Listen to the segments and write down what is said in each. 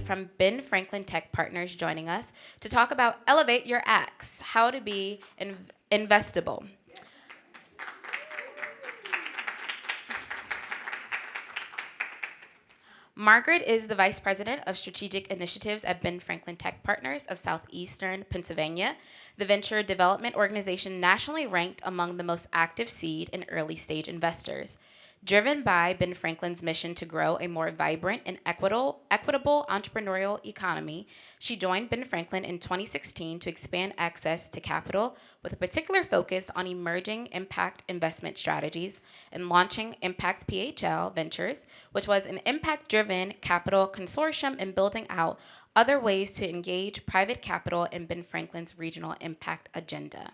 from Ben Franklin Tech Partners joining us to talk about Elevate Your Acts, how to be investable. Margaret is the Vice President of Strategic Initiatives at Ben Franklin Tech Partners of Southeastern Pennsylvania, the venture development organization nationally ranked among the most active seed and early stage investors. Driven by Ben Franklin's mission to grow a more vibrant and equitable entrepreneurial economy, she joined Ben Franklin in 2016 to expand access to capital with a particular focus on emerging impact investment strategies and launching Impact PHL Ventures, which was an impact-driven capital consortium and building out other ways to engage private capital in Ben Franklin's regional impact agenda.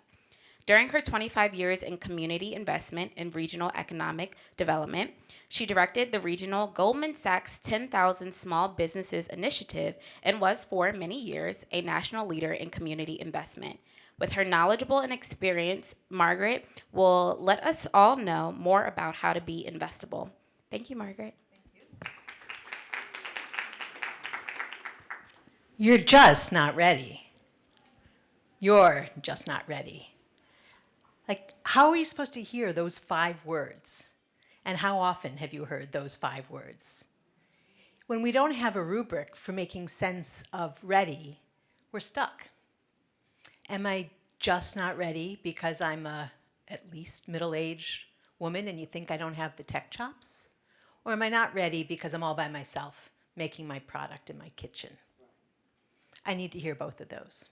During her 25 years in community investment and regional economic development, she directed the regional Goldman Sachs 10,000 Small Businesses Initiative and was, for many years, a national leader in community investment. With her knowledgeable and experience, Margaret will let us all know more about how to be investable. Thank you, Margaret. You're just not ready. You're just not ready. Like, how are you supposed to hear those 5 words? And how often have you heard those 5 words? When we don't have a rubric for making sense of ready, we're stuck. Am I just not ready because I'm a at least middle-aged woman and you think I don't have the tech chops? Or am I not ready because I'm all by myself making my product in my kitchen? I need to hear both of those.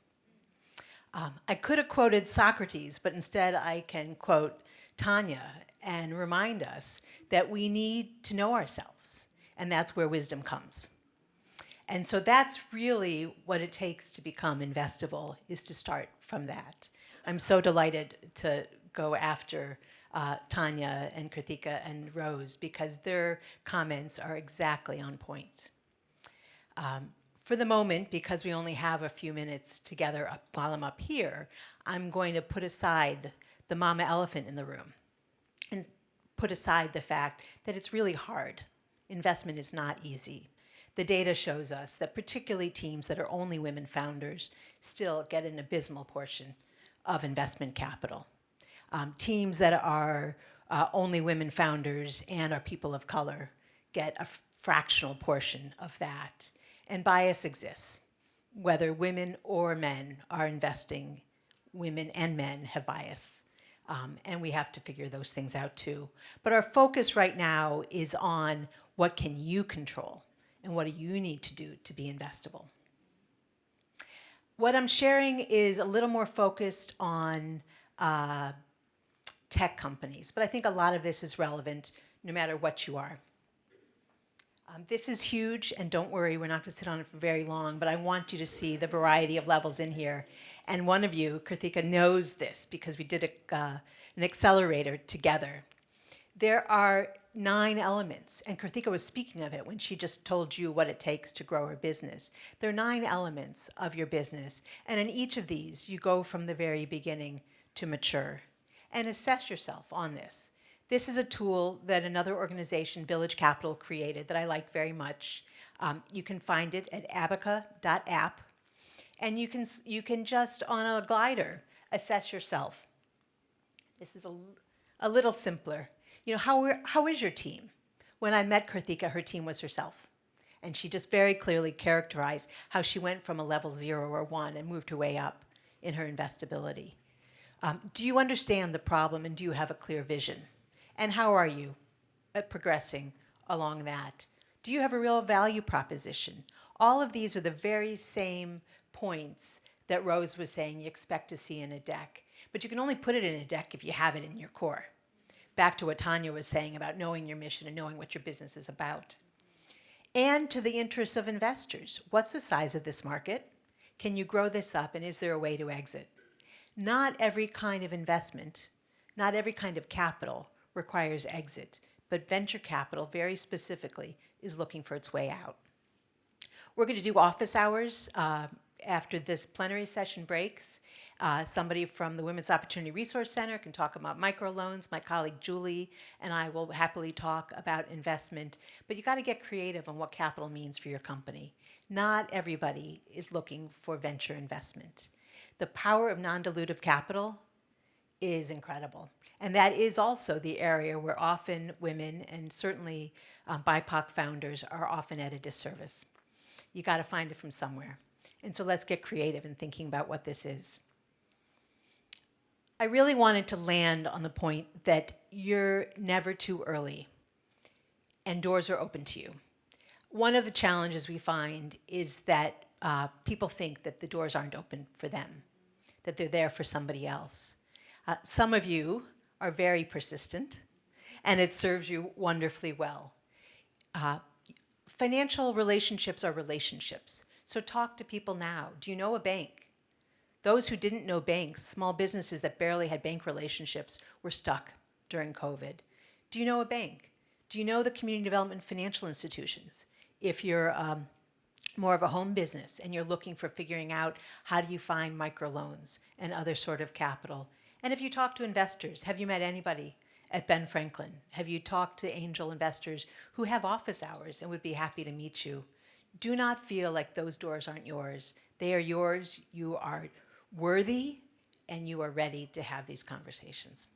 I could have quoted Socrates, but instead I can quote Tanya and remind us that we need to know ourselves, and that's where wisdom comes. And so that's really what it takes to become investable, is to start from that. I'm so delighted to go after Tanya and Kritika and Rose because their comments are exactly on point. For the moment, because we only have a few minutes together while I'm up here, I'm going to put aside the mama elephant in the room and put aside the fact that it's really hard. Investment is not easy. The data shows us that particularly teams that are only women founders still get an abysmal portion of investment capital. Teams that are only women founders and are people of color get a fractional portion of that. And bias exists. Whether women or men are investing, women and men have bias. And we have to figure those things out too. But our focus right now is on what can you control and what do you need to do to be investable. What I'm sharing is a little more focused on tech companies, but I think a lot of this is relevant no matter what you are. This is huge, and don't worry, we're not going to sit on it for very long, but I want you to see the variety of levels in here. And one of you, Kritika, knows this because we did an accelerator together. There are 9 elements, and Kritika was speaking of it when she just told you what it takes to grow her business. There are 9 elements of your business, and in each of these, you go from the very beginning to mature. And assess yourself on this. This is a tool that another organization, Village Capital, created that I like very much. You can find it at abaca.app. And you can just, on a glider, assess yourself. This is a little simpler. You know, how is your team? When I met Kritika, her team was herself. And she just very clearly characterized how she went from a level 0 or 1 and moved her way up in her investability. Do you understand the problem and do you have a clear vision? And how are you at progressing along that? Do you have a real value proposition? All of these are the very same points that Rose was saying you expect to see in a deck. But you can only put it in a deck if you have it in your core. Back to what Tanya was saying about knowing your mission and knowing what your business is about. And to the interests of investors. What's the size of this market? Can you grow this up, and is there a way to exit? Not every kind of investment, not every kind of capital requires exit, but venture capital, very specifically, is looking for its way out. We're going to do office hours after this plenary session breaks. Somebody from the Women's Opportunity Resource Center can talk about microloans. My colleague Julie and I will happily talk about investment. But you got to get creative on what capital means for your company. Not everybody is looking for venture investment. The power of non-dilutive capital is incredible. And that is also the area where often women and certainly BIPOC founders are often at a disservice. You got to find it from somewhere. And so let's get creative in thinking about what this is. I really wanted to land on the point that you're never too early and doors are open to you. One of the challenges we find is that people think that the doors aren't open for them, that they're there for somebody else. Some of you are very persistent, and it serves you wonderfully well. Financial relationships are relationships, so talk to people now. Do you know a bank? Those who didn't know banks, small businesses that barely had bank relationships, were stuck during COVID. Do you know a bank? Do you know the community development financial institutions? If you're more of a home business and you're looking for figuring out how do you find microloans and other sort of capital. And if you talk to investors, have you met anybody at Ben Franklin? Have you talked to angel investors who have office hours and would be happy to meet you? Do not feel like those doors aren't yours. They are yours. You are worthy and you are ready to have these conversations.